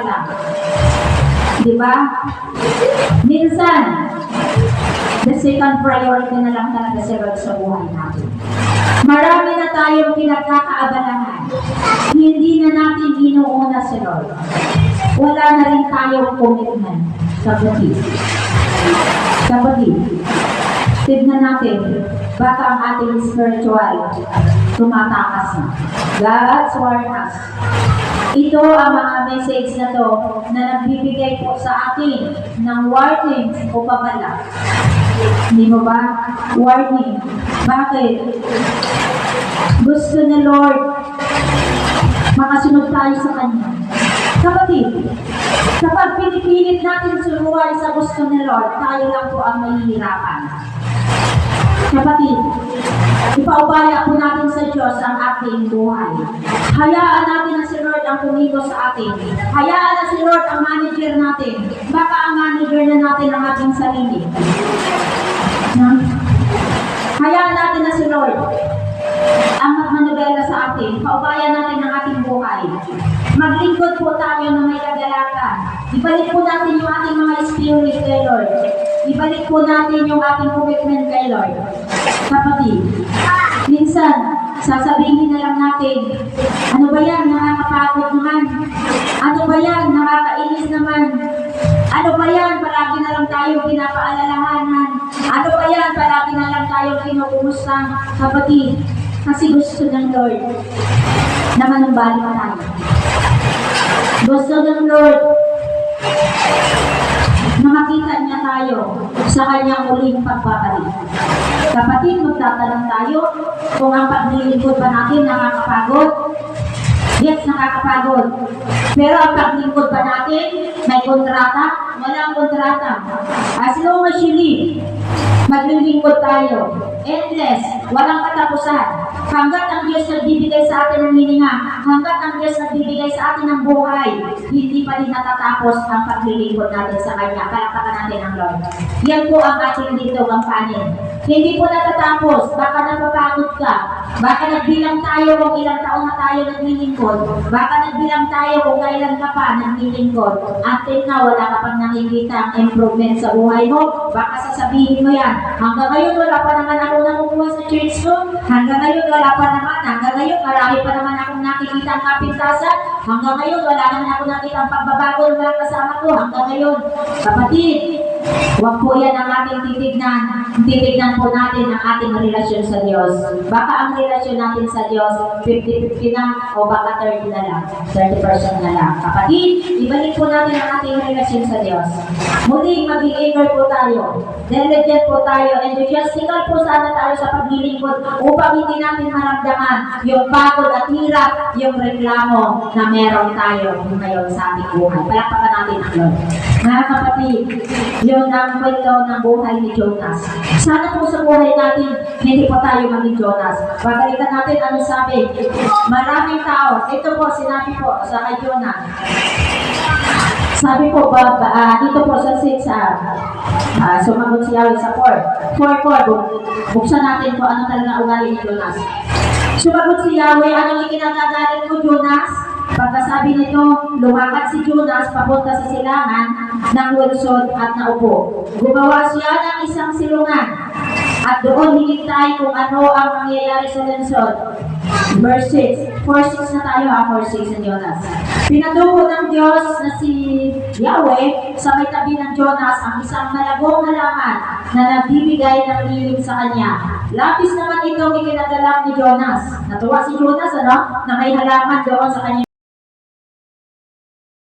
lang. Di ba? Minsan, the second priority na lang talaga si Lord sa buhay natin. Marami na tayong pinagkakaabalahan. Hindi na natin inuuna si Lord. Wala na rin tayong commitment sa kapatid. Kapatid, tignan natin, baka ang ating spiritual tumatakas na. God's warnings. Ito ang mga message na to na nagbibigay po sa atin ng warnings o babala. Hindi mo ba? Warning. Bakit? Gusto ni Lord makasunod tayo sa Kanya. Kapatid, kapag pinipilit natin sumuway sa gusto ni Lord, tayo lang po ang mahihirapan. Kapatid, ipaubaya po natin sa Diyos ang ating buhay. Hayaan natin na si Lord ang pumigo sa atin. Hayaan na si Lord ang manager natin. Baka ang manager na natin ang ating sarili. Hayaan natin na si Lord ang magmanubela sa atin. Paubaya natin ang ating buhay. Maglingkod po tayo ng may kagalakan. Ibalik po natin yung ating mga spirit kay Lord. Ibalik po natin yung ating commitment kay Lord. Kapatid, minsan, sasabihin na lang natin, ano ba yan, nakakapagod naman? Ano ba yan, nakakainis naman? Ano ba yan, palagi na lang tayo pinapaalalahanan? Ano ba yan, palagi na lang tayo kinukumusta? Kapatid, kasi gusto ng Lord na manumbalik tayo. Gusto ng Lord na makita niya tayo sa kanyang muling pagbabalik. Kapatid, magtatanong tayo kung ang paglilingkod ba natin nakakapagod? Yes, nakakapagod. Pero ang paglingkod ba natin may kontrata? Walang kontrata. As long as you live, maglilingkod tayo. Endless, walang katapusan. Hanggat ang Diyos nagbibigay sa atin ng hininga, hanggat ang Diyos nagbibigay sa atin ng buhay, hindi pa rin natatapos ang paglilingkod natin sa Kanya. Palakpakan natin ang Lord. Yan po ang ating dito kampanin. Hindi po natatapos. Baka napapagod ka. Baka nagbilang tayo kung ilang taon na tayo naglilingkod. Baka nagbilang tayo kung kailan ka pa naglilingkod. Until na wala ka pang nakikita ang improvement sa buhay mo. Baka sasabihin mo yan, hanggang ngayon wala pa naman ako nakukuha sa church ko. Hanggang ngayon wala pa naman. Hanggang ngayon marami pa naman akong nakikita ang kapintasan. Hanggang ngayon wala naman ako nakikita ang pagbabago ng mga kasama ko. Hanggang ngayon, kapatid, huwag po yan ang ating titignan. Titignan po natin ang ating relasyon sa Diyos. Baka ang relasyon natin sa Diyos 50-50 na o baka 30 na lang, 30% na lang. Kapatid, ibalik po natin ang ating relasyon sa Diyos. Muling maging eager po tayo. Diligent po tayo. Enthusiastical po sana tayo sa paglilingkod upang hindi natin maramdaman yung pagod at hirap, yung reklamo na meron tayo ngayon sa ating buhay. Palakpakan natin ang Lord. Mga kapatid, yun ang kwento ng buhay ni Jonas. Sana po sa buhay natin, hindi po tayo maging Jonas. Babalikan natin ano sabi. Maraming tao. Ito po, sinabi po sa kay Jonas. Sabi po, dito po sa 6, sumagot si Yahweh sa 4. 4, buksan natin po ano talaga ugali ni Jonas. Sumagot si Yahweh, anong ikinagagalit mo, Jonas? Pagkasabi nito, lumakad si Jonas papunta sa silangan ng lungsod at naupo. Gumawa siya ng isang silungan at doon hinintay kung ano ang mangyayari sa lungsod. Verse 6. 4:6 na tayo 4:6 ni Jonas. Pinatuko ng Diyos na si Yahweh sa may tabi ng Jonas ang isang malagong halaman na nagbibigay ng lilim sa kanya. Lapis naman itong ikinagalang ni Jonas. Natuwa si Jonas, na may halaman doon sa kanya.